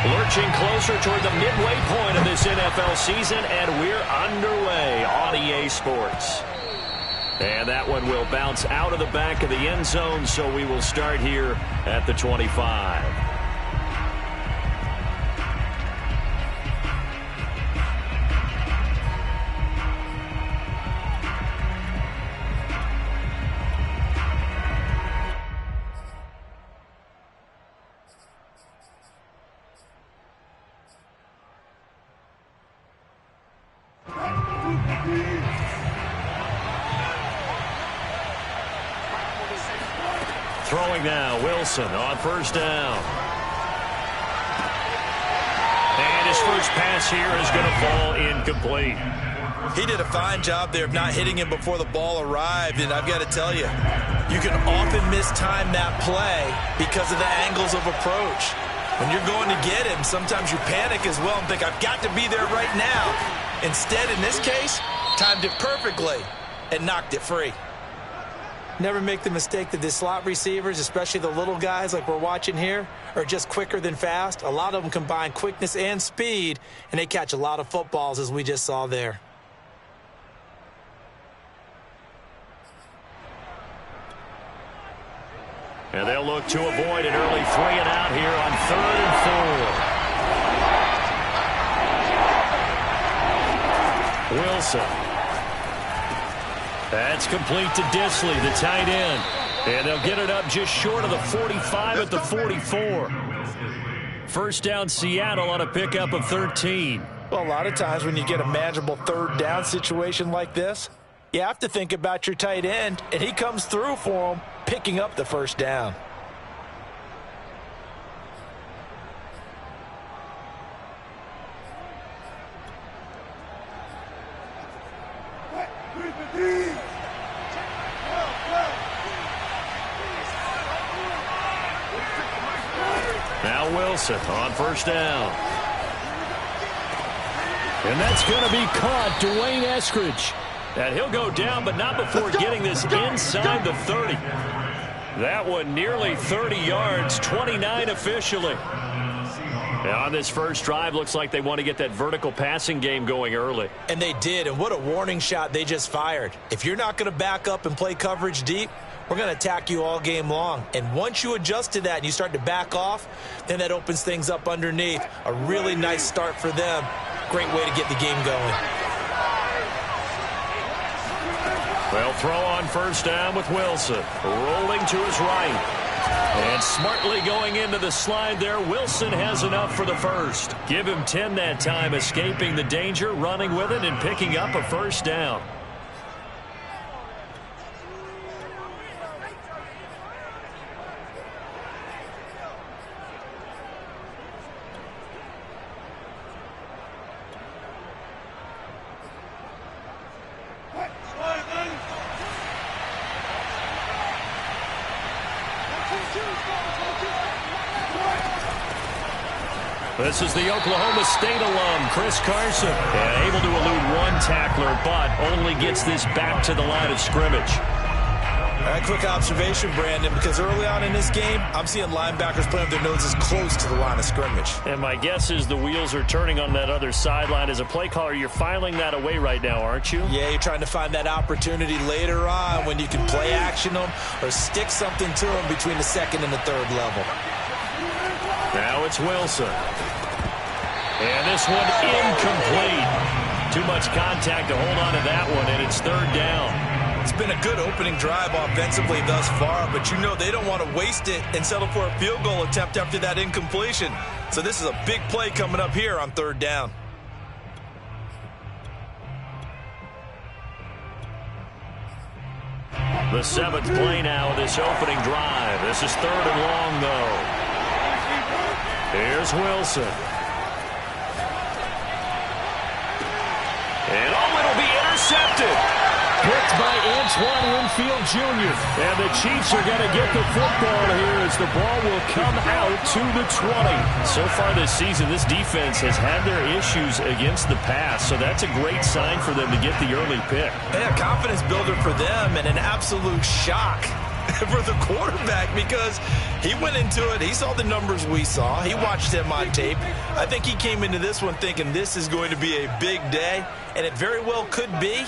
Lurching closer toward the midway point of this NFL season, and we're underway on EA Sports. And that one will bounce out of the back of the end zone, so we will start here at the 25. Throwing now, Wilson on first down. And his first pass here is going to fall incomplete. He did a fine job there of not hitting him before the ball arrived, and I've got to tell you, you can often mistime that play because of the angles of approach. When you're going to get him, sometimes you panic as well and think, I've got to be there right now. Instead, in this case, timed it perfectly and knocked it free. Never make the mistake that the slot receivers, especially the little guys like we're watching here, are just quicker than fast. A lot of them combine quickness and speed, and they catch a lot of footballs, as we just saw there. And they'll look to avoid an early 3-and-out here on 3rd and 4. Wilson. That's complete to Dissly, the tight end. And they'll get it up just short of the 45 at the 44. First down, Seattle on a pickup of 13. Well, a lot of times when you get a manageable third down situation like this, you have to think about your tight end, and he comes through for him, picking up the first down. Now Wilson on first down. And that's going to be caught, Dwayne Eskridge. And he'll go down, but not before getting this inside the 30. That one nearly 30 yards, 29 officially. And on this first drive, looks like they want to get that vertical passing game going early. And they did, and what a warning shot they just fired. If you're not going to back up and play coverage deep, we're going to attack you all game long. And once you adjust to that and you start to back off, then that opens things up underneath. A really nice start for them. Great way to get the game going. They'll throw on first down with Wilson. Rolling to his right. And smartly going into the slide there, Wilson has enough for the first. Give him 10 that time, escaping the danger, running with it, and picking up a first down. This is the Oklahoma State alum, Chris Carson. And able to elude one tackler, but only gets this back to the line of scrimmage. All right, quick observation, Brandon, because early on in this game, I'm seeing linebackers playing with their noses close to the line of scrimmage. And my guess is the wheels are turning on that other sideline. As a play caller, you're filing that away right now, aren't you? Yeah, you're trying to find that opportunity later on when you can play action them or stick something to them between the second and the third level. Now it's Wilson. And this one incomplete. Too much contact to hold on to that one, and it's third down. It's been a good opening drive offensively thus far, but you know they don't want to waste it and settle for a field goal attempt after that incompletion. So this is a big play coming up here on third down. The seventh play now of this opening drive. This is third and long, though. Here's Wilson. And it'll be intercepted. Picked by Antoine Winfield Jr. And the Chiefs are going to get the football here as the ball will come out to the 20. So far this season, this defense has had their issues against the pass, so that's a great sign for them to get the early pick. Yeah, confidence builder for them and an absolute shock for the quarterback because he went into it. He saw the numbers we saw. He watched him on tape. I think he came into this one thinking this is going to be a big day, and it very well could be.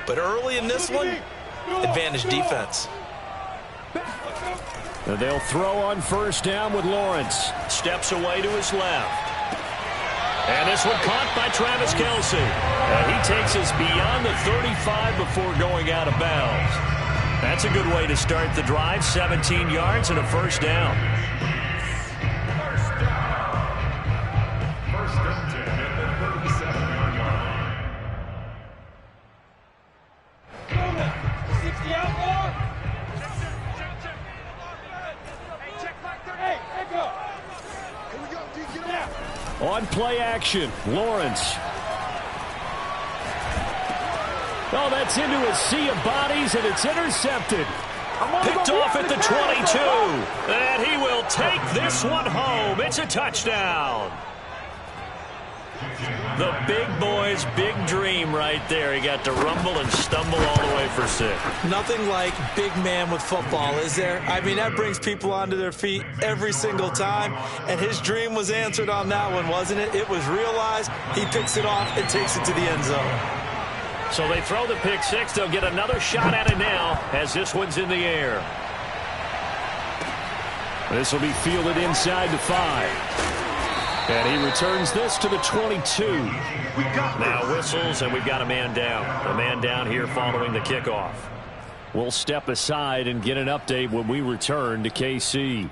But early in this one, advantage defense. They'll throw on first down with Lawrence. Steps away to his left. And this one caught by Travis Kelce. He takes us beyond the 35 before going out of bounds. That's a good way to start the drive. 17 yards and a first down. On play action, Lawrence. Oh, that's into a sea of bodies, and it's intercepted. Picked off at the 22. And he will take this one home. It's a touchdown. The big boy's big dream right there. He got to rumble and stumble all the way for 6. Nothing like big man with football, is there? I mean, that brings people onto their feet every single time. And his dream was answered on that one, wasn't it? It was realized. He picks it off and takes it to the end zone. So they throw the pick 6. They'll get another shot at it now as this one's in the air. This will be fielded inside the 5. And he returns this to the 22. Now whistles, and we've got a man down. A man down here following the kickoff. We'll step aside and get an update when we return to KC.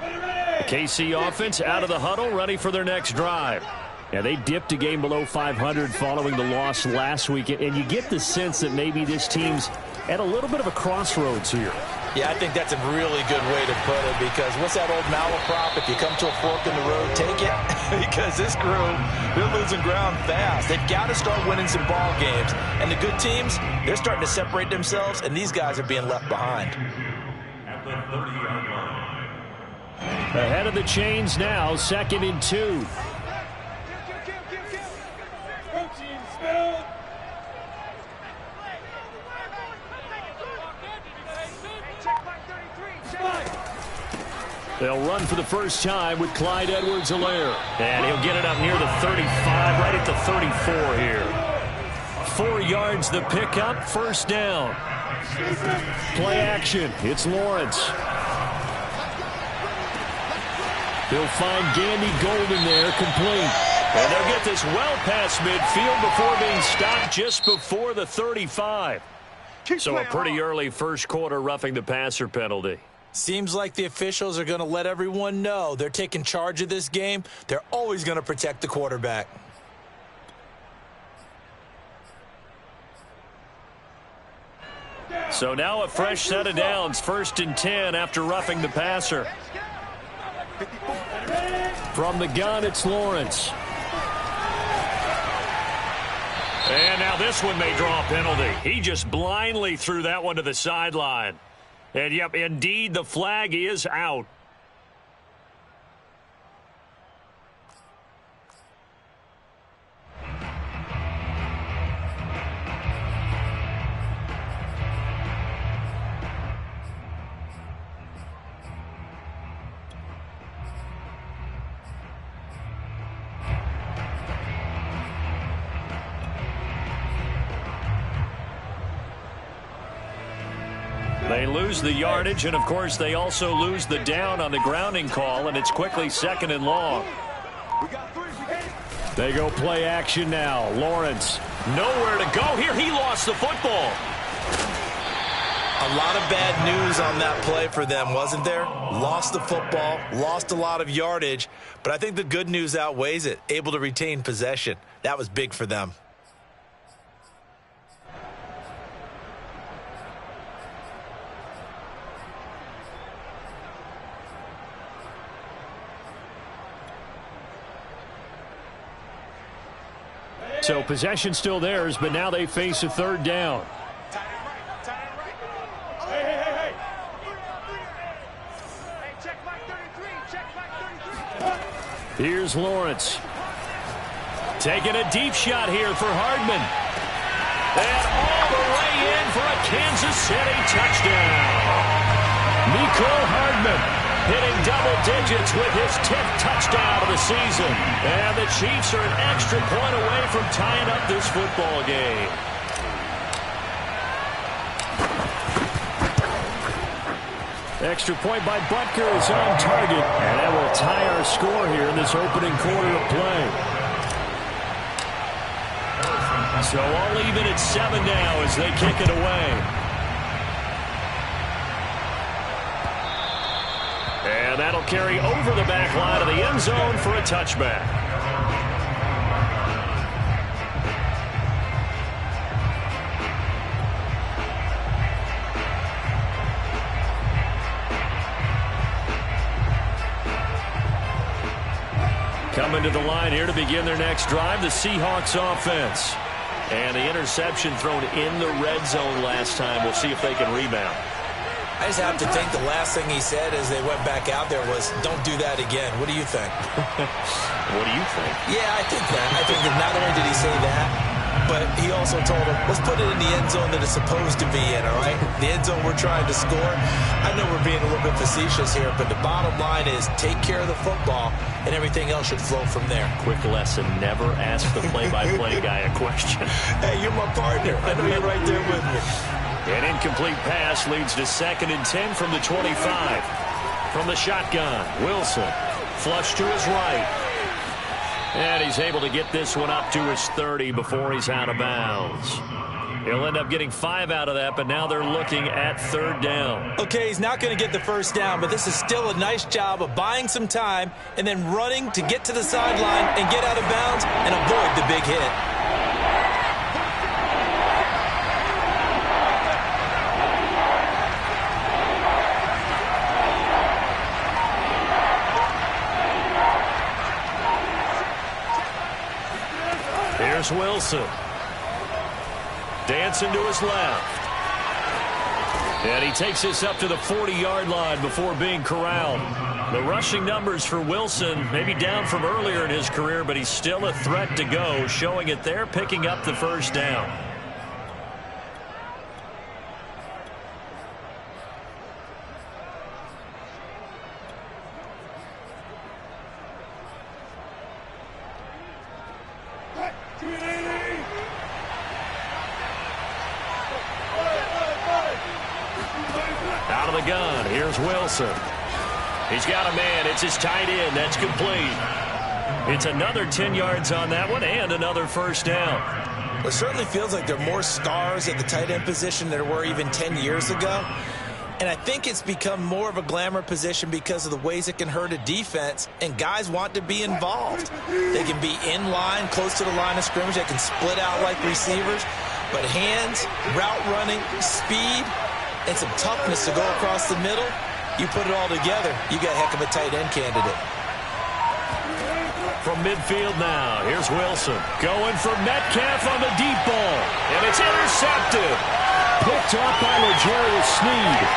The KC offense out of the huddle, ready for their next drive. Yeah, they dipped a game below 500 following the loss last week, and you get the sense that maybe this team's at a little bit of a crossroads here. Yeah, I think that's a really good way to put it because what's that old malaprop? If you come to a fork in the road, take it. Because this crew, they're losing ground fast. They've got to start winning some ball games. And the good teams, they're starting to separate themselves, and these guys are being left behind. Ahead of the chains now, 2nd and 2. They'll run for the first time with Clyde Edwards-Helaire. And he'll get it up near the 35, right at the 34 here. 4 yards the pickup, first down. Play action, it's Lawrence. They'll find Gandy Golden there, complete. And they'll get this well past midfield before being stopped just before the 35. So a pretty early first quarter roughing the passer penalty. Seems like the officials are going to let everyone know they're taking charge of this game. They're always going to protect the quarterback. So now a fresh set of downs, 1st and 10 after roughing the passer. From the gun, it's Lawrence. And now this one may draw a penalty. He just blindly threw that one to the sideline. And, yep, indeed, the flag is out. They lose the yardage, and, of course, they also lose the down on the grounding call, and it's quickly 2nd and long. They go play action now. Lawrence, nowhere to go here. He lost the football. A lot of bad news on that play for them, wasn't there? Lost the football, lost a lot of yardage, but I think the good news outweighs it. Able to retain possession. That was big for them. So possession still theirs, but now they face a 3rd down. Here's Lawrence. Taking a deep shot here for Hardman. And all the way in for a Kansas City touchdown. Mecole Hardman hitting double digits with his 10th touchdown of the season. And the Chiefs are an extra point away from tying up this football game. Extra point by Butker is on target. And that will tie our score here in this opening quarter of play. So all even at 7 now as they kick it away. And that'll carry over the back line of the end zone for a touchback. Coming to the line here to begin their next drive, the Seahawks offense. And the interception thrown in the red zone last time. We'll see if they can rebound. I just have to think the last thing he said as they went back out there was, don't do that again. What do you think? What do you think? Yeah, I think that. I think that not only did he say that, but he also told him, let's put it in the end zone that it's supposed to be in, all right? The end zone we're trying to score. I know we're being a little bit facetious here, but the bottom line is take care of the football, and everything else should flow from there. Quick lesson, never ask the play-by-play guy a question. Hey, you're my partner. I know you're right there with me. An incomplete pass leads to 2nd and 10 from the 25. From the shotgun, Wilson. Flush to his right. And he's able to get this one up to his 30 before he's out of bounds. He'll end up getting 5 out of that, but now they're looking at 3rd down. Okay, he's not going to get the first down, but this is still a nice job of buying some time and then running to get to the sideline and get out of bounds and avoid the big hit. Here's Wilson. Dancing to his left. And he takes this up to the 40-yard line before being corralled. The rushing numbers for Wilson maybe down from earlier in his career, but he's still a threat to go, showing it there, picking up the first down. Out of the gun, here's Wilson. He's got a man. It's his tight end. That's complete. It's another 10 yards on that one and another first down. It certainly feels like there are more stars at the tight end position than there were even 10 years ago. And I think it's become more of a glamour position because of the ways it can hurt a defense, and guys want to be involved. They can be in line, close to the line of scrimmage. They can split out like receivers. But hands, route running, speed, and some toughness to go across the middle, you put it all together, you got a heck of a tight end candidate. From midfield now, here's Wilson. Going for Metcalf on the deep ball. And it's intercepted. Picked off by L'Jarius Sneed.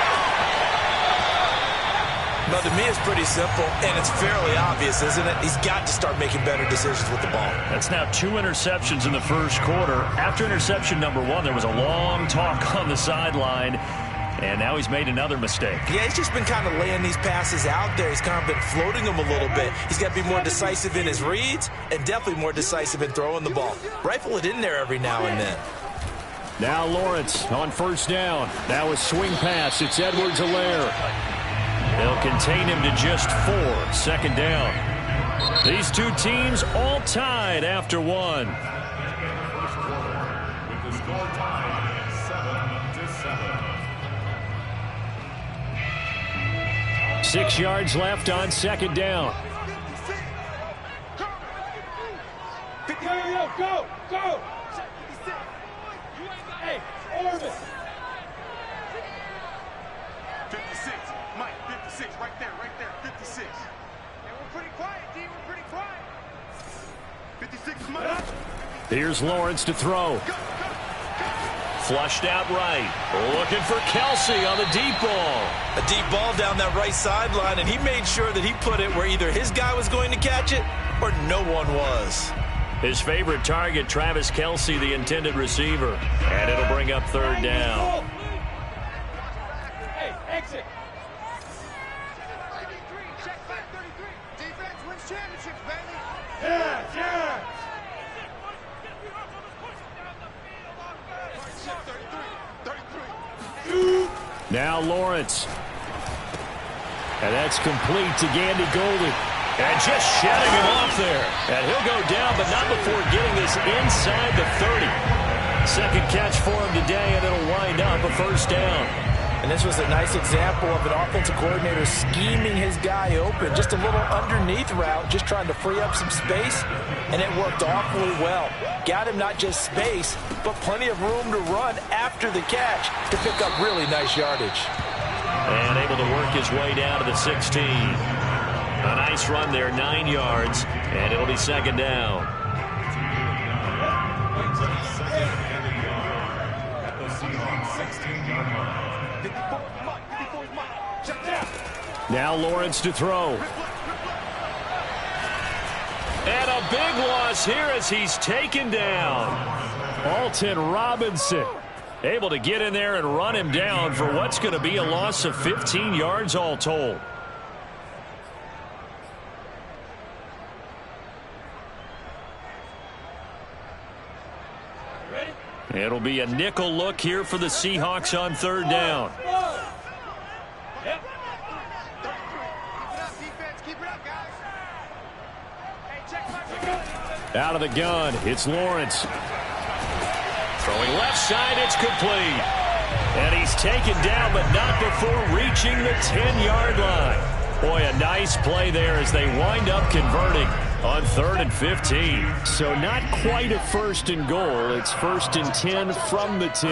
Now, to me, it's pretty simple, and it's fairly obvious, isn't it? He's got to start making better decisions with the ball. That's now 2 interceptions in the first quarter. After interception number 1, there was a long talk on the sideline, and now he's made another mistake. Yeah, he's just been kind of laying these passes out there. He's kind of been floating them a little bit. He's got to be more decisive in his reads and definitely more decisive in throwing the ball. Rifle it in there every now and then. Now Lawrence on first down. Now a swing pass. It's Edwards-Helaire. They'll contain him to just 4. 2nd down. These two teams all tied after 1. 6 yards left on 2nd down. Go, go! Hey, Orvis! 56, Mike, 56, right there, 56. Hey, we're pretty quiet, D, we're pretty quiet. 56, Mike. Here's Lawrence to throw. Flushed out right. Looking for Kelsey on the deep ball. A deep ball down that right sideline, and he made sure that he put it where either his guy was going to catch it or no one was. His favorite target, Travis Kelce, the intended receiver. And it'll bring up third down. Hey, exit. Check back 33. Defense wins championships, baby. Yes, yes. 33. Now Lawrence. And that's complete to Gandy Golden. And just shedding him off there. And he'll go down, but not before getting this inside the 30. Second catch for him today, and it'll wind up a first down. And this was a nice example of an offensive coordinator scheming his guy open. Just a little underneath route, just trying to free up some space, and it worked awfully well. Got him not just space, but plenty of room to run after the catch to pick up really nice yardage. And able to work his way down to the 16. A nice run there, 9 yards, and it'll be second down. Now Lawrence to throw. And a big loss here as he's taken down. Alton Robinson able to get in there and run him down for what's going to be a loss of 15 yards all told. It'll be a nickel look here for the Seahawks on third down. Yep. Out of the gun, it's Lawrence. Throwing left side, it's complete. And he's taken down, but not before reaching the 10-yard line. Boy, a nice play there as they wind up converting on 3rd and 15. So not quite a first and goal. It's 1st and 10 from the 10.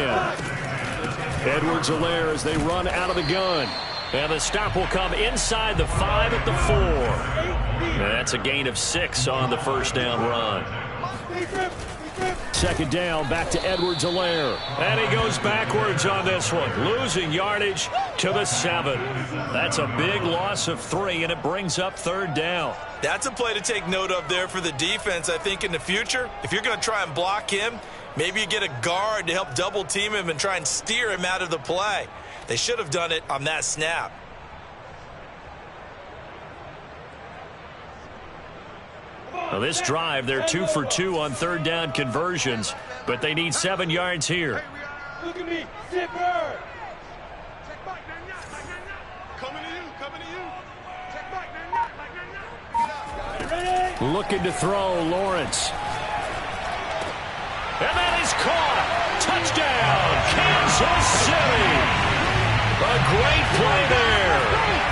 Edwards-Helaire as they run out of the gun. And the stop will come inside the 5 at the 4. And that's a gain of 6 on the first down run. Second down, back to Edwards-Helaire. And he goes backwards on this one, losing yardage to the 7. That's a big loss of 3, and it brings up third down. That's a play to take note of there for the defense. I think in the future, if you're going to try and block him, maybe you get a guard to help double team him and try and steer him out of the play. They should have done it on that snap. Now this drive, they're 2 for 2 on third down conversions, but they need 7 yards here. Look at me, zipper. Check back, coming to you, coming to you. Check back, Ready? Looking to throw, Lawrence. And that is caught. Touchdown, Kansas City. A great play there.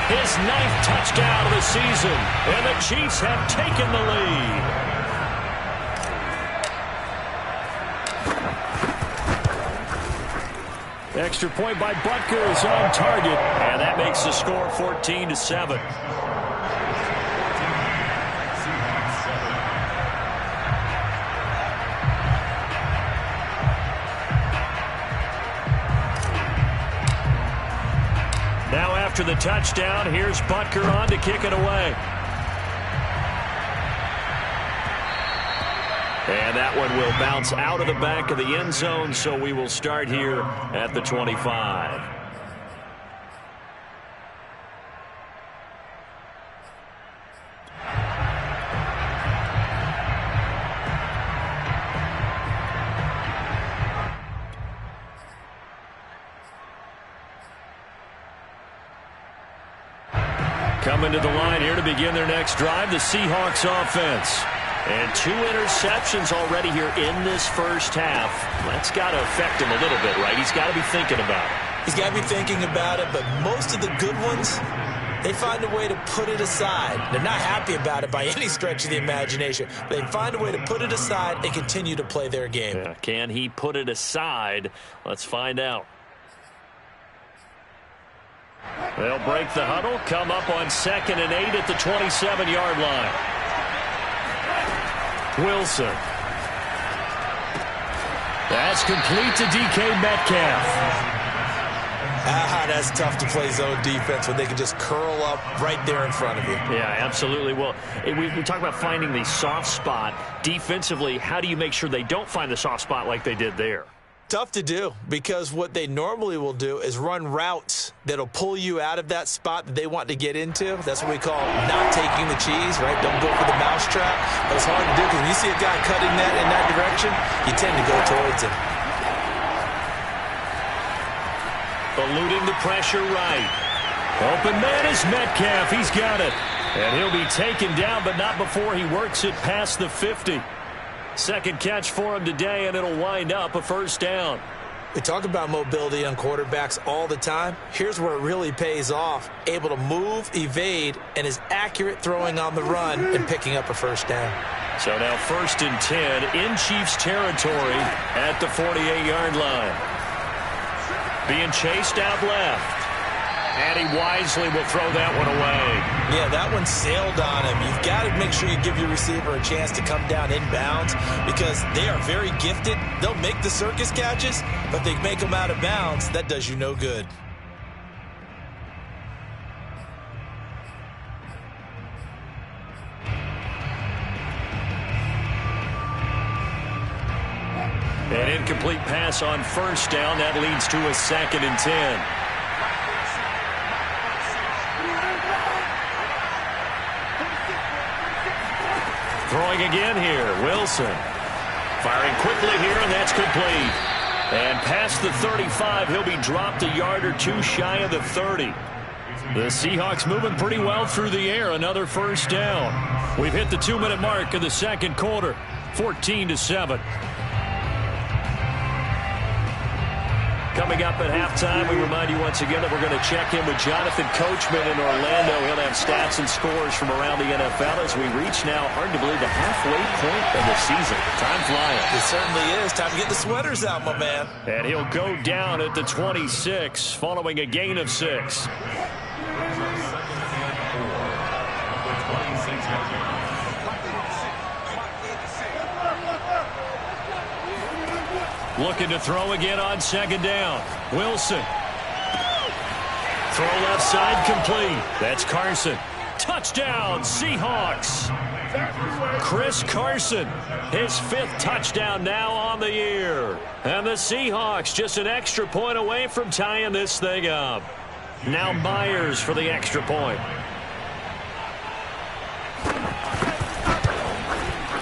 His 9th touchdown of the season. And the Chiefs have taken the lead. Extra point by Butker is on target. And that makes the score 14-7. Now after the touchdown, here's Butker on to kick it away. And that one will bounce out of the back of the end zone, so we will start here at the 25. Coming to the line here to begin their next drive, the Seahawks offense. And 2 interceptions already here in this first half. That's got to affect him a little bit, right? He's got to be thinking about it. He's got to be thinking about it, but most of the good ones, they find a way to put it aside. They're not happy about it by any stretch of the imagination. They find a way to put it aside and continue to play their game. Yeah, can he put it aside? Let's find out. They'll break the huddle, come up on 2nd and 8 at the 27-yard line. Wilson. That's complete to DK Metcalf. That's tough to play zone defense when they can just curl up right there in front of you. Yeah, absolutely. Well, we talk about finding the soft spot. Defensively, how do you make sure they don't find the soft spot like they did there? Tough to do, because what they normally will do is run routes that'll pull you out of that spot that they want to get into. That's what we call not taking the cheese, right? Don't go for the mousetrap. But it's hard to do because when you see a guy cutting that in that direction, you tend to go towards him. Eluding the pressure right. Open man is Metcalf. He's got it. And he'll be taken down, but not before he works it past the 50. Second catch for him today, and it'll wind up a first down. We talk about mobility on quarterbacks all the time. Here's where it really pays off. Able to move, evade, and is accurate throwing on the run and picking up a first down. So now 1st and 10 in Chiefs territory at the 48-yard line. Being chased out left. And he wisely will throw that one away. Yeah, that one sailed on him. You've got to make sure you give your receiver a chance to come down inbounds because they are very gifted. They'll make the circus catches, but they make them out of bounds. That does you no good. An incomplete pass on first down. That leads to a 2nd and 10. Throwing again here, Wilson. Firing quickly here, and that's complete. And past the 35, he'll be dropped a yard or two shy of the 30. The Seahawks moving pretty well through the air. Another first down. We've hit the 2-minute mark of the second quarter. 14-7. Coming up at halftime, we remind you once again that we're going to check in with Jonathan Coachman in Orlando. He'll have stats and scores from around the NFL as we reach now, hard to believe, the halfway point of the season. Time flying. It certainly is. Time to get the sweaters out, my man. And he'll go down at the 26 following a gain of 6. Looking to throw again on 2nd down. Wilson. Throw left side complete. That's Carson. Touchdown, Seahawks. Chris Carson, his 5th touchdown now on the year. And the Seahawks just an extra point away from tying this thing up. Now Myers for the extra point.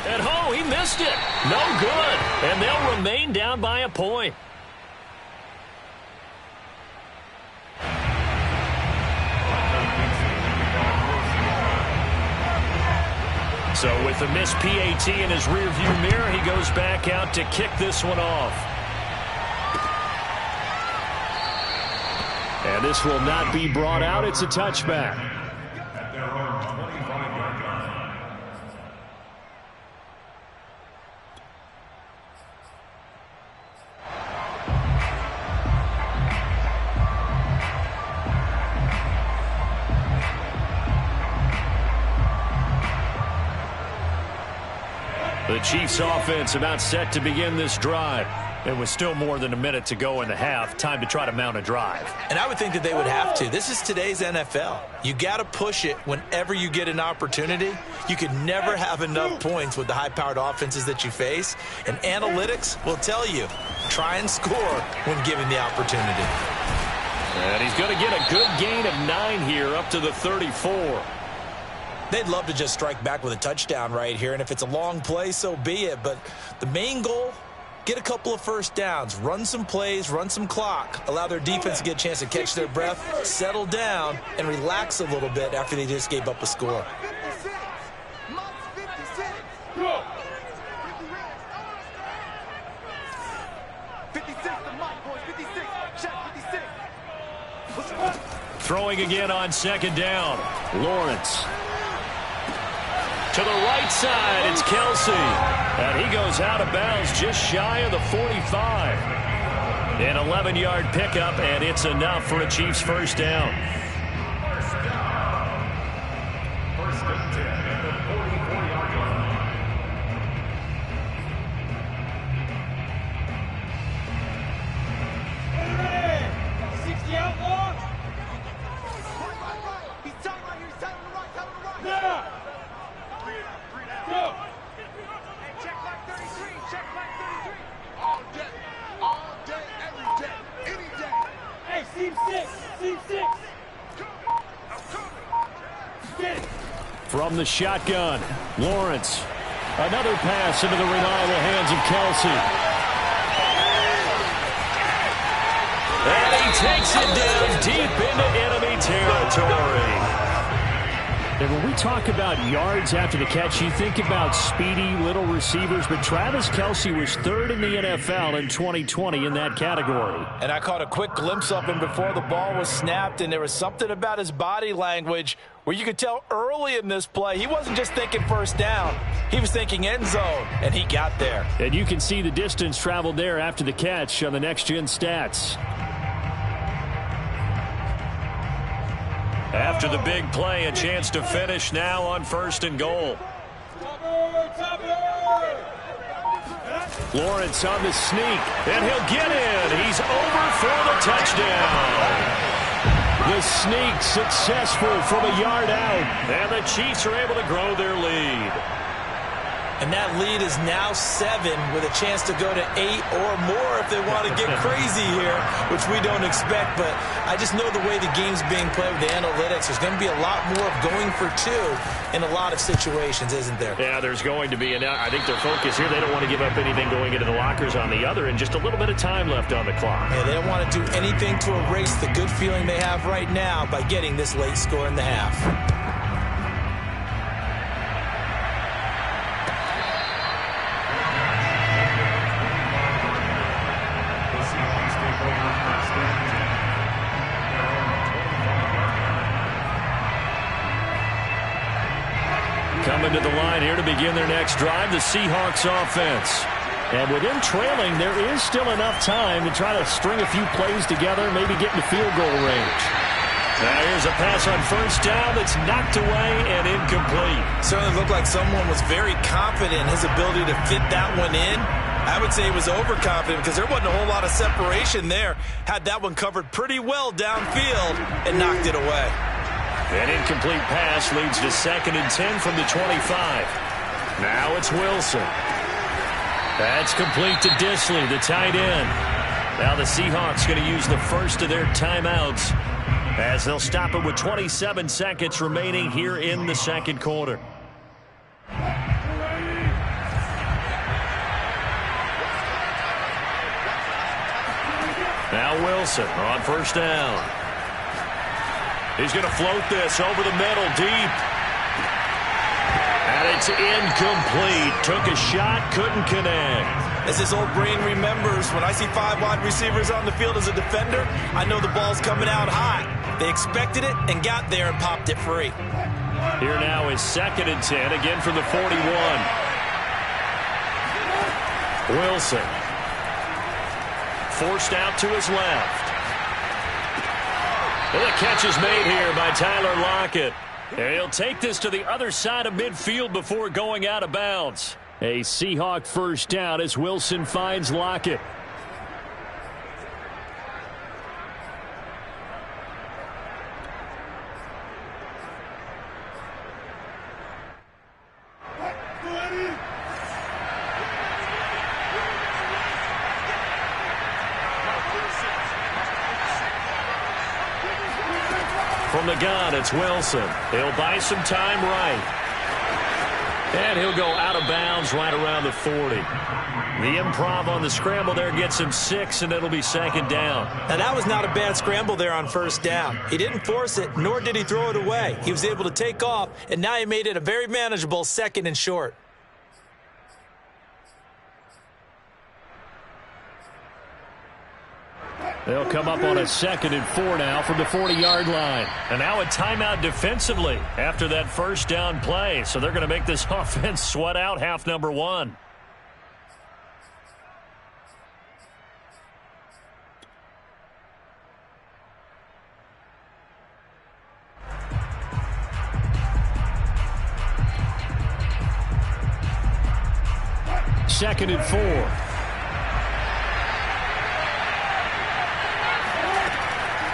And oh, he missed it. No good. And they'll remain down by a point. So with the missed PAT in his rearview mirror, he goes back out to kick this one off. And this will not be brought out. It's a touchback. The Chiefs offense about set to begin this drive. It was still more than a minute to go in the half. Time to try to mount a drive. And I would think that they would have to. This is today's NFL. You got to push it whenever you get an opportunity. You can never have enough points with the high-powered offenses that you face. And analytics will tell you, try and score when given the opportunity. And he's going to get a good gain of 9 here up to the 34. They'd love to just strike back with a touchdown right here, and if it's a long play, so be it. But the main goal, get a couple of first downs, run some plays, run some clock, allow their defense to get a chance to catch their breath, settle down, and relax a little bit after they just gave up a score. 56. The mic, boys. 56. Check 56. Throwing again on 2nd down. Lawrence. To the right side, it's Kelsey. And he goes out of bounds just shy of the 45. An 11-yard pickup, and it's enough for a Chiefs first down. First and 10 at the 44-yard line. 60 out from the shotgun. Lawrence. Another pass into the reliable hands of Kelce. And he takes it down deep into enemy territory. And when we talk about yards after the catch, you think about speedy little receivers, but Travis Kelce was third in the NFL in 2020 in that category. And I caught a quick glimpse of him before the ball was snapped, and there was something about his body language where you could tell early in this play he wasn't just thinking first down. He was thinking end zone, and he got there. And you can see the distance traveled there after the catch on the next-gen stats. After the big play, a chance to finish now on 1st and goal. Lawrence on the sneak, and he'll get in. He's over for the touchdown. The sneak successful from a yard out, and the Chiefs are able to grow their lead. And that lead is now 7 with a chance to go to 8 or more if they want to get crazy here, which we don't expect. But I just know the way the game's being played with the analytics, there's going to be a lot more of going for 2 in a lot of situations, isn't there? Yeah, there's going to be. And I think their focus here, they don't want to give up anything going into the lockers on the other, and just a little bit of time left on the clock. Yeah, they don't want to do anything to erase the good feeling they have right now by getting this late score in the half. Coming to the line here to begin their next drive, the Seahawks offense. And with them trailing, there is still enough time to try to string a few plays together, maybe get into field goal range. Now here's a pass on 1st down that's knocked away and incomplete. Certainly looked like someone was very confident in his ability to fit that one in. I would say he was overconfident because there wasn't a whole lot of separation there. Had that one covered pretty well downfield and knocked it away. An incomplete pass leads to 2nd and 10 from the 25. Now it's Wilson. That's complete to Disley, the tight end. Now the Seahawks going to use the first of their timeouts as they'll stop it with 27 seconds remaining here in the 2nd quarter. Now Wilson on 1st down. He's going to float this over the middle deep. And it's incomplete. Took a shot, couldn't connect. As his old brain remembers, when I see 5 wide receivers on the field as a defender, I know the ball's coming out hot. They expected it and got there and popped it free. Here now is 2nd and 10, again from the 41. Wilson. Forced out to his left. And the catch is made here by Tyler Lockett. And he'll take this to the other side of midfield before going out of bounds. A Seahawk 1st down as Wilson finds Lockett. From the gun, it's Wilson. He'll buy some time right. And he'll go out of bounds right around the 40. The improv on the scramble there gets him 6, and it'll be 2nd down. Now, that was not a bad scramble there on 1st down. He didn't force it, nor did he throw it away. He was able to take off, and now he made it a very manageable 2nd and short. They'll come up on a 2nd and 4 now from the 40-yard line. And now a timeout defensively after that 1st down play. So they're going to make this offense sweat out half number 1. Second and 4.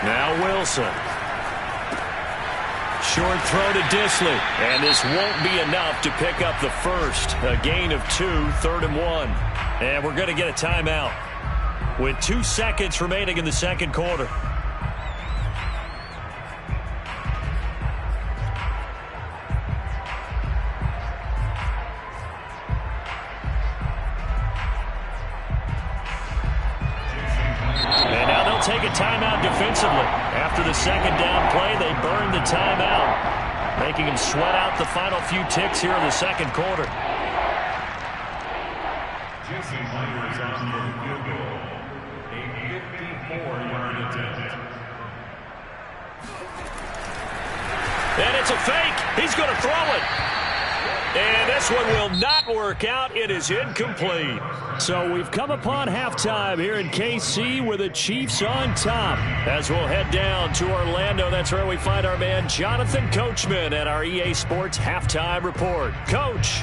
Now Wilson. Short throw to Disley. And this won't be enough to pick up the first. A gain of 2, 3rd and 1. And we're going to get a timeout with 2 seconds remaining in the 2nd quarter. they'll take a timeout defensively. After the second down play, they burn the timeout, making them sweat out the final few ticks here in the second quarter. Jason Myers on for the field goal. A 54-yard attempt. And it's a fake. He's going to throw it. And this one will not work out. It is incomplete. So we've come upon halftime here in KC with the Chiefs on top. As we'll head down to Orlando, that's where we find our man Jonathan Coachman at our EA Sports Halftime Report. Coach.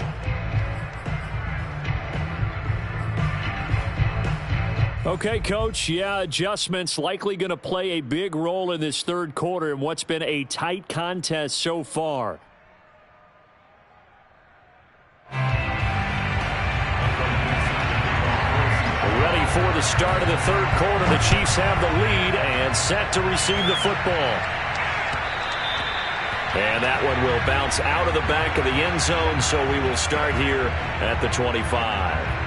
Okay, Coach, yeah, adjustments likely going to play a big role in this third quarter in what's been a tight contest so far. Ready for the start of the third quarter. The Chiefs have the lead and set to receive the football. And that one will bounce out of the back of the end zone, so we will start here at the 25.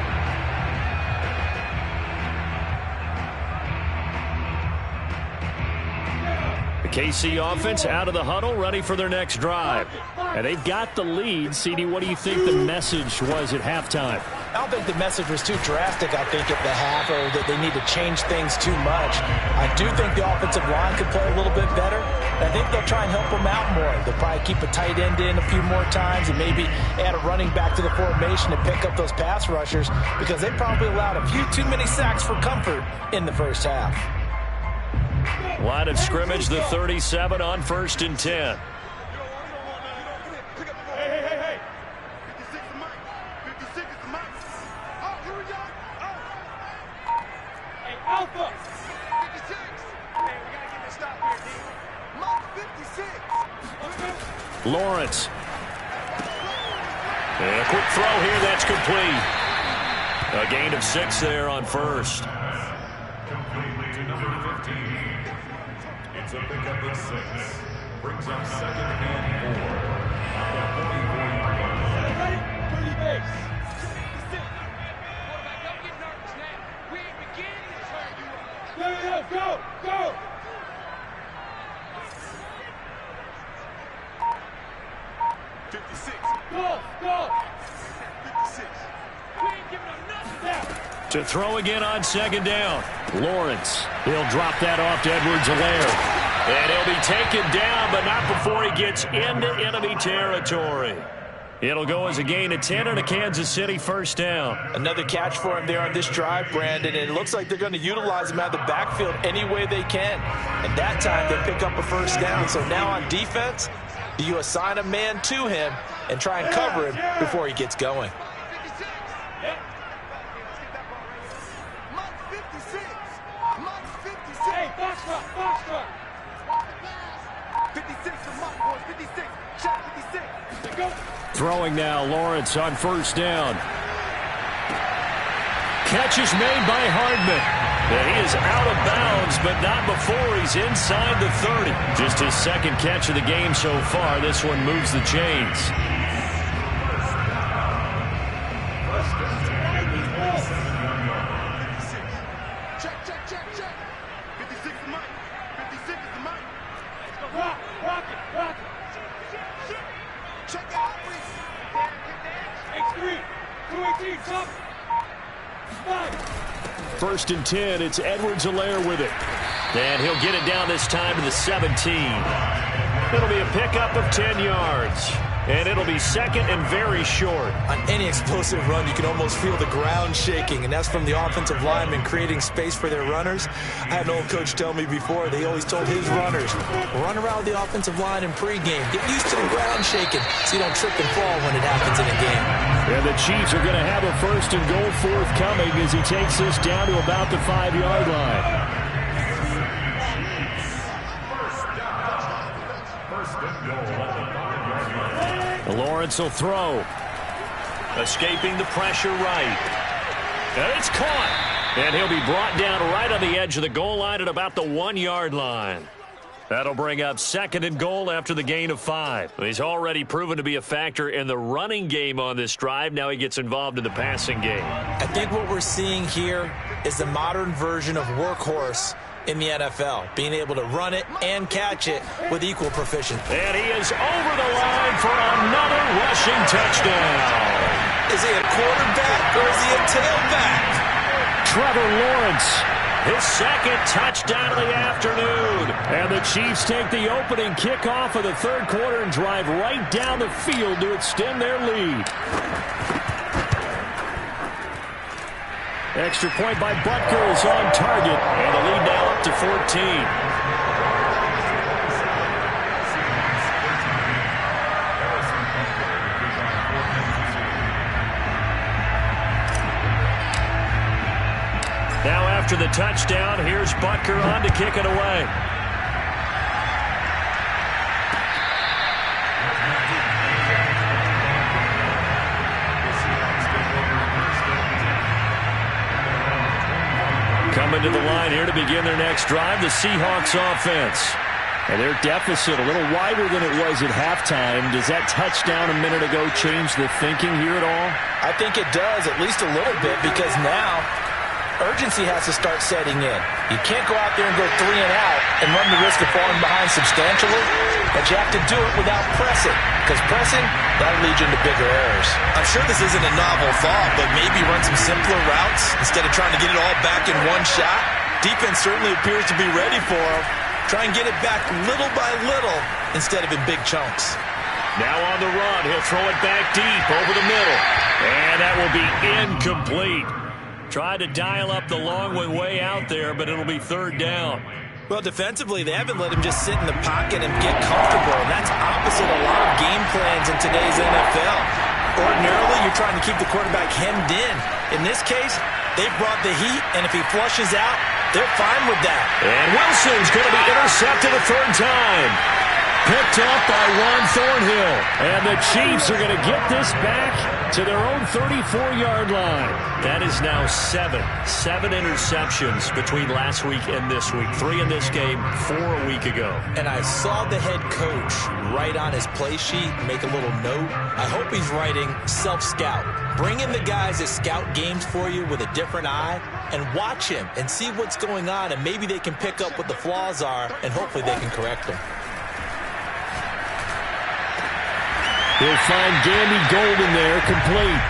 KC offense out of the huddle, ready for their next drive. And they've got the lead. CD, what do you think the message was at halftime? I don't think the message was too drastic, I think, at the half, or that they need to change things too much. I do think the offensive line could play a little bit better. I think they'll try and help them out more. They'll probably keep a tight end in a few more times and maybe add a running back to the formation to pick up those pass rushers, because they probably allowed a few too many sacks for comfort in the first half. Line of scrimmage, the 37 on 1st and 10. Hey. 56 is Mike. 56 is Mike. Oh, here we go. Hey, Alpha. 56. Hey, we got to get this stop here, D. Mike, 56. Lawrence. And a quick throw here, that's complete. A gain of 6 there on 1st. Complete to number 15. It's a pickup of 6. Brings up 2nd and 4. At the 44-yard line. Ready? 30 base. 56. Quarterback, don't get nervous now. We ain't beginning to turn you up. Go. 56. Go. 56. We ain't giving up nothing now. To throw again on 2nd down. Lawrence. He'll drop that off to Edwards-Helaire. And he'll be taken down, but not before he gets into enemy territory. It'll go as a gain of 10 and a Kansas City first down. Another catch for him there on this drive, Brandon, and it looks like they're going to utilize him out of the backfield any way they can. And that time they pick up a first down. So now on defense, you assign a man to him and try and cover him before he gets going. Hey, Foxtrot. 56 to Mike, boys. 56. Shot 56. Go. Throwing now, Lawrence on 1st down. Catch is made by Hardman. And he is out of bounds, but not before he's inside the 30. Just his 2nd catch of the game so far. This one moves the chains. Check. 56 is Mike. 56 is Mike. Rock it. Check out, please. X3. 218, top. 5. 1st and 10, it's Edwards-Helaire with it. And he'll get it down this time to the 17. It'll be a pickup of 10 yards. And it'll be 2nd and very short. On any explosive run, you can almost feel the ground shaking, and that's from the offensive linemen creating space for their runners. I had an old coach tell me before, they always told his runners, run around the offensive line in pregame. Get used to the ground shaking so you don't trip and fall when it happens in a game. And the Chiefs are going to have a 1st and goal forthcoming as he takes this down to about the 5-yard line. Lawrence will throw. Escaping the pressure right. And it's caught. And he'll be brought down right on the edge of the goal line at about the 1-yard line. That'll bring up 2nd and goal after the gain of 5. He's already proven to be a factor in the running game on this drive. Now he gets involved in the passing game. I think what we're seeing here is the modern version of workhorse in the NFL, being able to run it and catch it with equal proficiency. And he is over the line for another rushing touchdown. Is he a quarterback or is he a tailback? Trevor Lawrence, his second touchdown of the afternoon. And the Chiefs take the opening kickoff of the third quarter and drive right down the field to extend their lead. Extra point by Butker is on target, and the lead now up to 14. Now after the touchdown, here's Butker on to kick it away. Coming to the line here to begin their next drive, the Seahawks offense. And their deficit a little wider than it was at halftime. Does that touchdown a minute ago change the thinking here at all? I think it does, at least a little bit, because now urgency has to start setting in. You can't go out there and go 3 and out and run the risk of falling behind substantially, but you have to do it without pressing, because pressing, that'll lead you into bigger errors. I'm sure this isn't a novel thought, but maybe run some simpler routes instead of trying to get it all back in one shot. Defense certainly appears to be ready for him. Try and get it back little by little instead of in big chunks. Now on the run, he'll throw it back deep over the middle, and that will be incomplete. Tried to dial up the long way out there, but it'll be third down. Well, defensively, they haven't let him just sit in the pocket and get comfortable, and that's opposite a lot of game plans in today's NFL. Ordinarily, you're trying to keep the quarterback hemmed in. In this case, they brought the heat, and if he flushes out, they're fine with that. And Wilson's going to be intercepted a third time. Picked up by Juan Thornhill. And the Chiefs are going to get this back to their own 34-yard line. That is now 7 interceptions between last week and this week. 3 in this game, 4 a week ago. And I saw the head coach write on his play sheet, make a little note. I hope he's writing self-scout. Bring in the guys that scout games for you with a different eye and watch him and see what's going on, and maybe they can pick up what the flaws are, and hopefully they can correct them. He'll find Gandy Golden there, complete.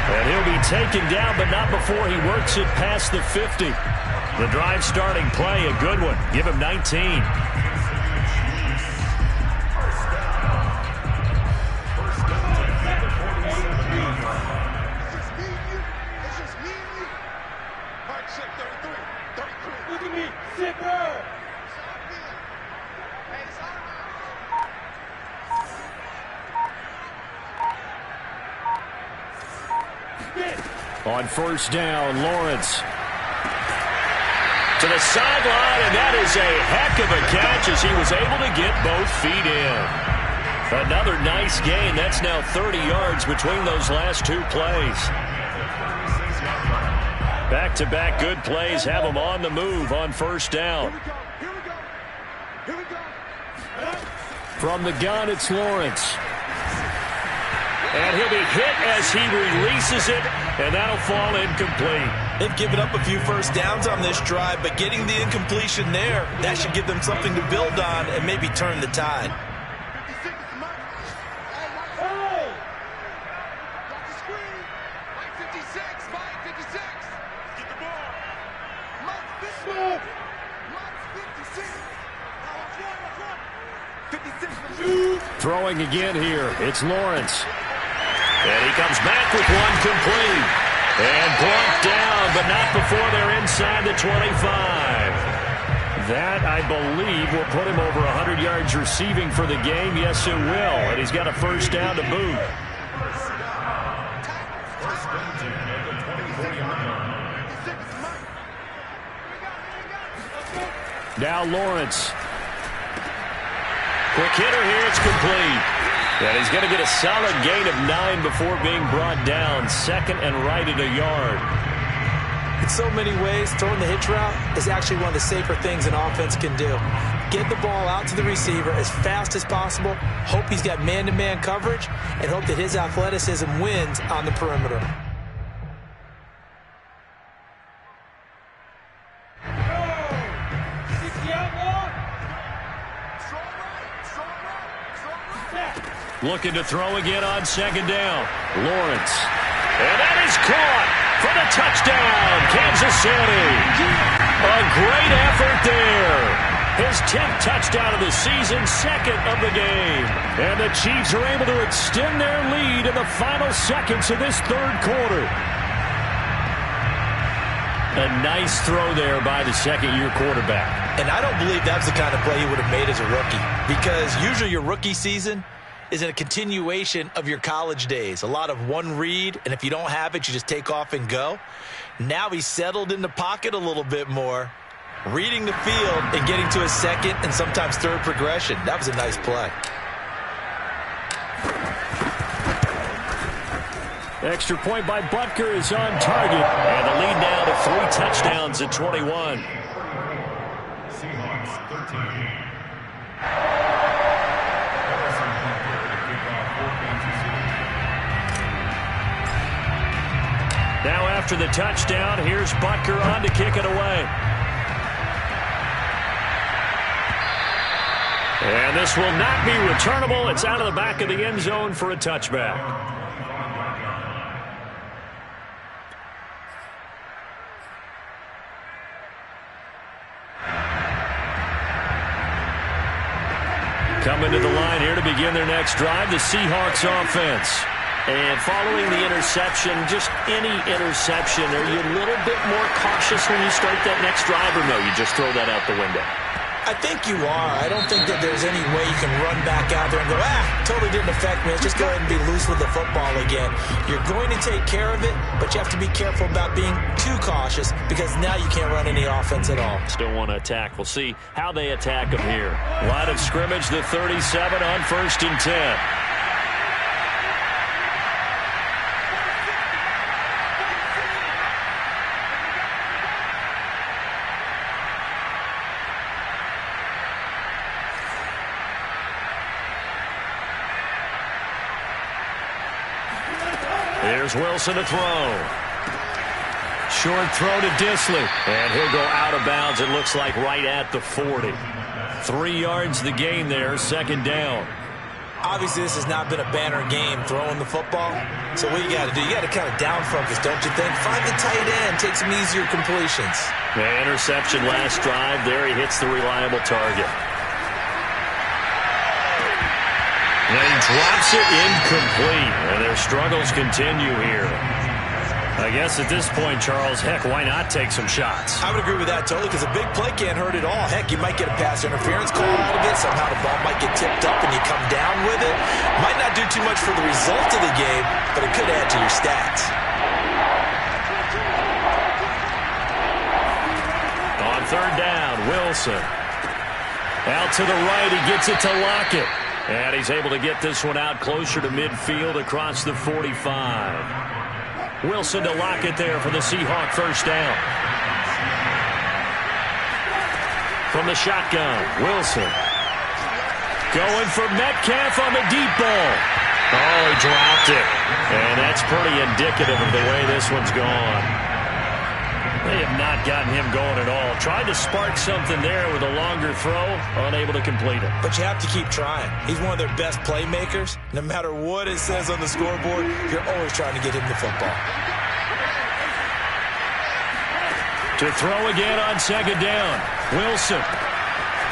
And he'll be taken down, but not before he works it past the 50. The drive starting play, a good one. Give him 19. Look at me, zipper! On first down, Lawrence to the sideline, and that is a heck of a catch as he was able to get both feet in. Another nice gain. That's now 30 yards between those last 2 plays. Back-to-back good plays have him on the move on first down. Here we go. From the gun, it's Lawrence. And he'll be hit as he releases it, and that'll fall incomplete. They've given up a few first downs on this drive, but getting the incompletion there, that should give them something to build on and maybe turn the tide. 56 is mine. Hey! Got the screen. Mike 56. Mike 56. Get the ball. Mike 56. Mike 56. Now watch one. 56. Throwing again here, it's Lawrence. And he comes back with one complete. And brought down, but not before they're inside the 25. That, I believe, will put him over 100 yards receiving for the game. Yes, it will. And he's got a first down to boot. Now Lawrence. Quick hitter here, it's complete. And he's going to get a solid gain of 9 before being brought down. Second and right at a yard. In so many ways, throwing the hitch route is actually one of the safer things an offense can do. Get the ball out to the receiver as fast as possible, hope he's got man-to-man coverage, and hope that his athleticism wins on the perimeter. Looking to throw again on second down. Lawrence. And that is caught for the touchdown, Kansas City. A great effort there. His 10th touchdown of the season, second of the game. And the Chiefs are able to extend their lead in the final seconds of this third quarter. A nice throw there by the second-year quarterback. And I don't believe that's the kind of play he would have made as a rookie, because usually your rookie season is a continuation of your college days. A lot of one read, and if you don't have it, you just take off and go. Now he's settled in the pocket a little bit more, reading the field and getting to a second and sometimes third progression. That was a nice play. Extra point by Butker is on target. And the lead now to 3 touchdowns at 21. Seahawks 13. Now after the touchdown, here's Butker on to kick it away. And this will not be returnable. It's out of the back of the end zone for a touchback. Coming to the line here to begin their next drive, the Seahawks offense. And following the interception, just any interception, are you a little bit more cautious when you start that next drive, or no, you just throw that out the window? I think you are. I don't think that there's any way you can run back out there and go, totally didn't affect me. Let's just go ahead and be loose with the football again. You're going to take care of it, but you have to be careful about being too cautious, because now you can't run any offense at all. Still want to attack. We'll see how they attack them here. Line of scrimmage, the 37 on 1st and 10. Here's Wilson to throw. Short throw to Dissly. And he'll go out of bounds, it looks like, right at the 40. 3 yards the gain there, second down. Obviously, this has not been a banner game throwing the football. So what you got to do, you got to kind of down focus, don't you think? Find the tight end, take some easier completions. The interception last drive. There he hits the reliable target. And he drops it incomplete. And their struggles continue here. I guess at this point, Charles, heck, why not take some shots? I would agree with that totally, because a big play can't hurt at all. Heck, you might get a pass interference call out of it. Somehow the ball might get tipped up and you come down with it. Might not do too much for the result of the game, but it could add to your stats. On third down, Wilson. Out to the right, he gets it to Lockett. And he's able to get this one out closer to midfield across the 45. Wilson to Lockett there for the Seahawk first down. From the shotgun, Wilson. Going for Metcalf on the deep ball. Oh, he dropped it. And that's pretty indicative of the way this one's gone. They have not gotten him going at all. Tried to spark something there with a longer throw, unable to complete it. But you have to keep trying. He's one of their best playmakers. No matter what it says on the scoreboard, you're always trying to get him the football. To throw again on second down, Wilson.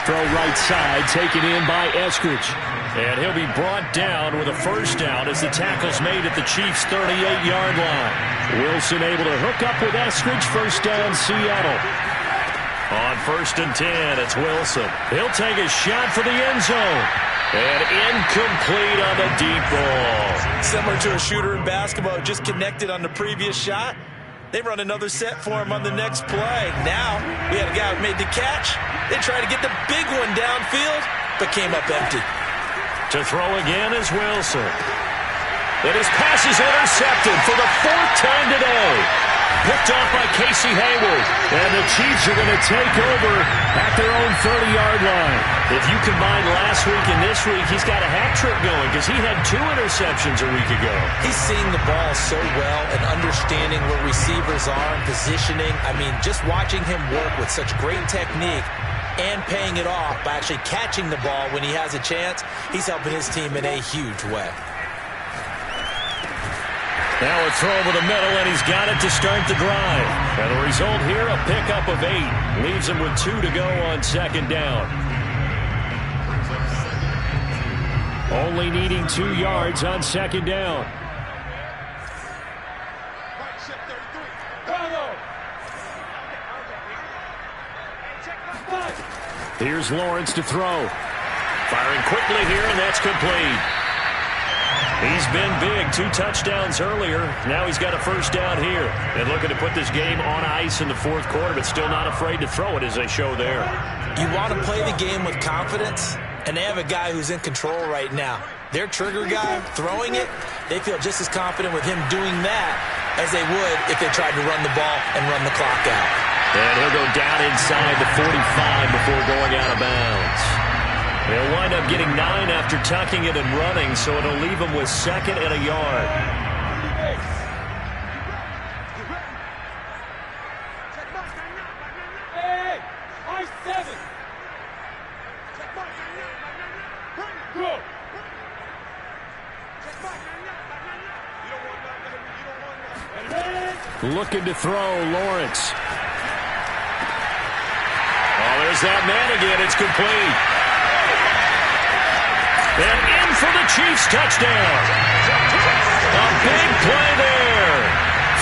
Throw right side, taken in by Eskridge. And he'll be brought down with a first down as the tackle's made at the Chiefs' 38-yard line. Wilson able to hook up with Eskridge, first down Seattle. On 1st and 10, it's Wilson. He'll take a shot for the end zone. And incomplete on the deep ball. Similar to a shooter in basketball, just connected on the previous shot. They run another set for him on the next play. Now, we had a guy who made the catch. They tried to get the big one downfield, but came up empty. To throw again is Wilson. And his pass is intercepted for the 4th time today. Picked off by Casey Hayward. And the Chiefs are going to take over at their own 30-yard line. If you combine last week and this week, he's got a hat trick going because he had 2 interceptions a week ago. He's seeing the ball so well and understanding where receivers are and positioning. I mean, just watching him work with such great technique, and paying it off by actually catching the ball when he has a chance. He's helping his team in a huge way. Now a throw over the middle, and he's got it to start the drive. And the result here, a pickup of 8. Leaves him with 2 to go on second down. Only needing 2 yards on second down. Here's Lawrence to throw. Firing quickly here, and that's complete. He's been big. 2 touchdowns earlier. Now he's got a first down here. And looking to put this game on ice in the fourth quarter, but still not afraid to throw it as they show there. You want to play the game with confidence, and they have a guy who's in control right now. Their trigger guy, throwing it, they feel just as confident with him doing that as they would if they tried to run the ball and run the clock out. And he'll go down inside the 45 before going out of bounds. They'll wind up getting 9 after tucking it and running, so it'll leave him with 2nd and a yard. Hey, I-7. Go. Looking to throw, Lawrence. Oh, there's that man again. It's complete. And in for the Chiefs touchdown. A big play there.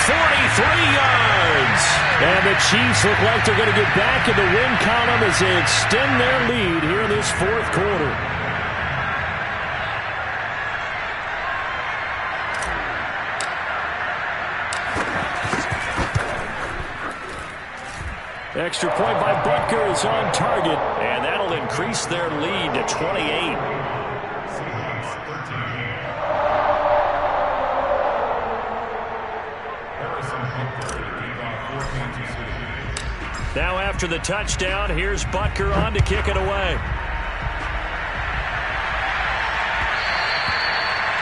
43 yards. And the Chiefs look like they're going to get back in the win column as they extend their lead here in this fourth quarter. Extra point by Butker is on target, and that'll increase their lead to 28. Now after the touchdown, here's Butker on to kick it away.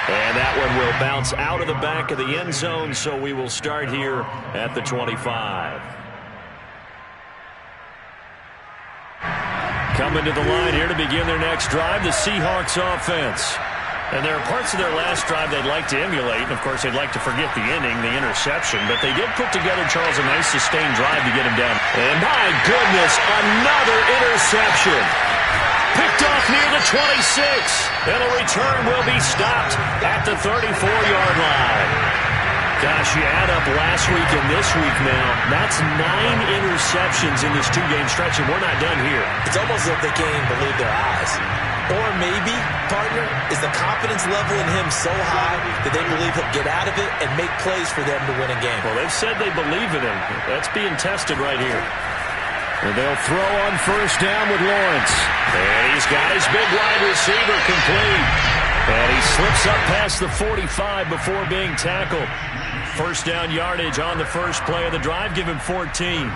And that one will bounce out of the back of the end zone, so we will start here at the 25. Coming to the line here to begin their next drive, the Seahawks offense. And there are parts of their last drive they'd like to emulate. And, of course, they'd like to forget the inning, the interception. But they did put together, Charles, a nice sustained drive to get him down. And, my goodness, another interception. Picked off near the 26. And the return will be stopped at the 34-yard line. Gosh, you add up last week and this week now, that's 9 interceptions in this 2-game stretch, and we're not done here. It's almost as if they can't even believe their eyes. Or maybe, partner, is the confidence level in him so high that they believe he'll get out of it and make plays for them to win a game. Well, they've said they believe in him. That's being tested right here. And they'll throw on first down with Lawrence. And he's got his big wide receiver complete. And he slips up past the 45 before being tackled. First down yardage on the first play of the drive. Give him 14.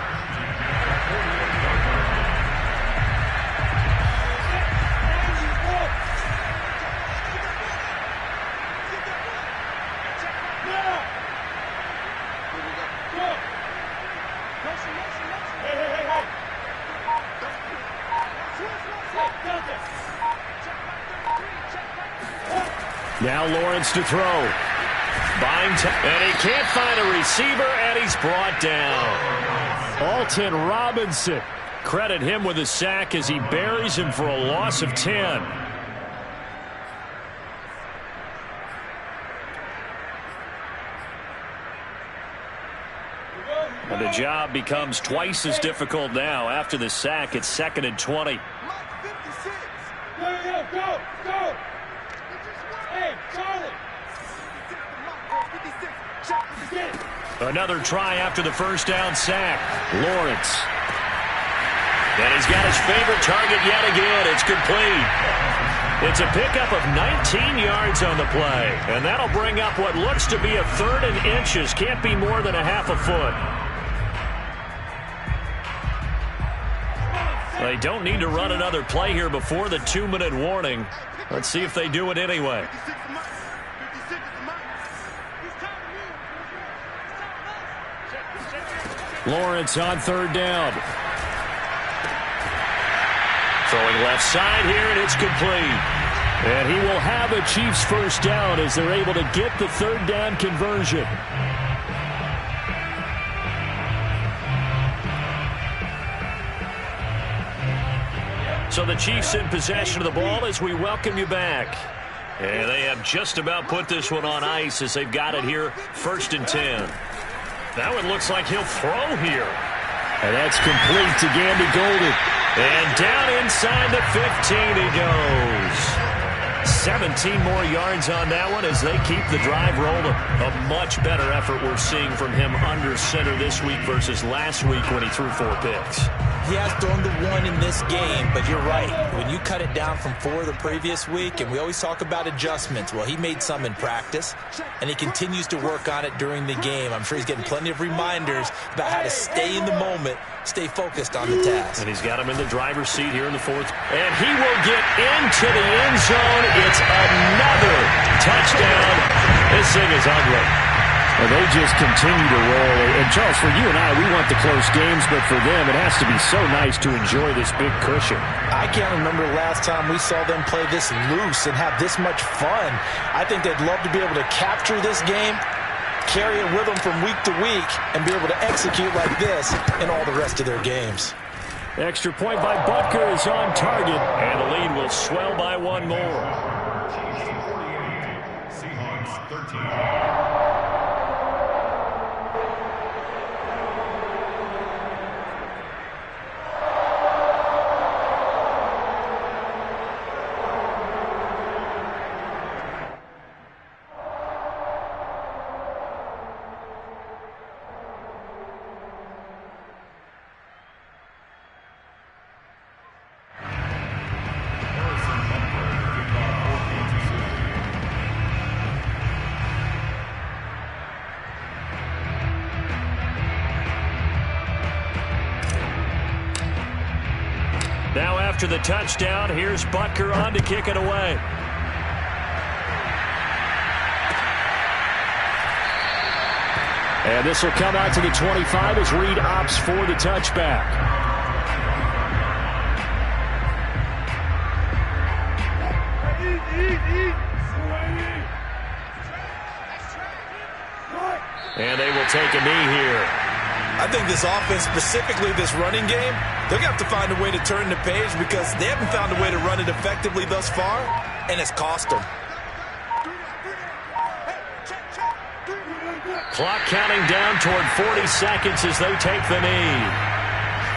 Now Lawrence to throw. And he can't find a receiver, and he's brought down. Alton Robinson. Credit him with a sack as he buries him for a loss of 10. And the job becomes twice as difficult now. After the sack, it's 2nd and 20. Go. Hey, Charlie. Another try after the first down sack. Lawrence. And he's got his favorite target yet again. It's complete. It's a pickup of 19 yards on the play. And that'll bring up what looks to be a 3rd and inches. Can't be more than a half a foot. They don't need to run another play here before the 2-minute warning. Let's see if they do it anyway. Lawrence on 3rd down. Throwing left side here, and it's complete. And he will have a Chiefs first down as they're able to get the third down conversion. So the Chiefs in possession of the ball as we welcome you back. And they have just about put this one on ice as they've got it here, 1st and 10. That one looks like he'll throw here. And that's complete to Gandy Golden. And down inside the 15 he goes. 17 more yards on that one as they keep the drive rolling. A much better effort we're seeing from him under center this week versus last week when he threw 4 picks. He has thrown the 1 in this game, but you're right. When you cut it down from 4 the previous week, and we always talk about adjustments, well, he made some in practice, and he continues to work on it during the game. I'm sure he's getting plenty of reminders about how to stay in the moment, stay focused on the task. And he's got him in the driver's seat here in the 4th. And he will get into the end zone. It's another touchdown. This thing is ugly. Well, they just continue to roll. And, Charles, for you and I, we want the close games, but for them, it has to be so nice to enjoy this big cushion. I can't remember the last time we saw them play this loose and have this much fun. I think they'd love to be able to capture this game, carry it with them from week to week, and be able to execute like this in all the rest of their games. Extra point by Butker is on target, and the lead will swell by 1 more. Seahawks 13. Now after the touchdown, here's Butker on to kick it away. And this will come out to the 25 as Reed opts for the touchback. And they will take a knee here. I think this offense, specifically this running game, they're going to have to find a way to turn the page because they haven't found a way to run it effectively thus far, and it's cost them. Clock counting down toward 40 seconds as they take the knee.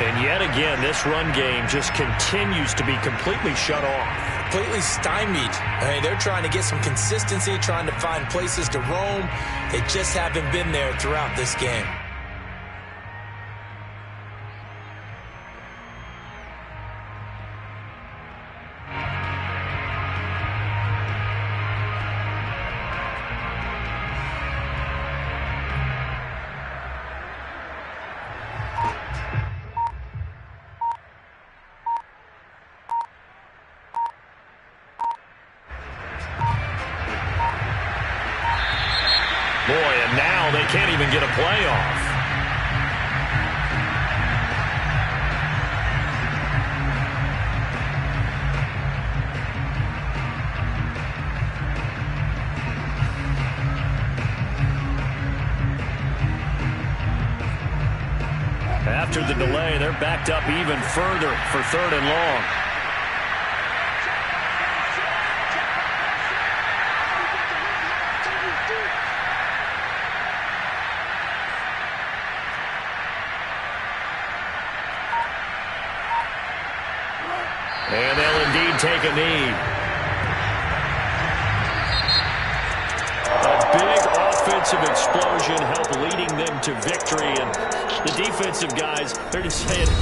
And yet again, this run game just continues to be completely shut off. Completely stymied. I mean, they're trying to get some consistency, trying to find places to roam. They just haven't been there throughout this game. Boy, and now they can't even get a play off. After the delay, they're backed up even further for 3rd and long. And they'll indeed take a knee. A big offensive explosion helped leading them to victory. And the defensive guys, they're just saying, hey,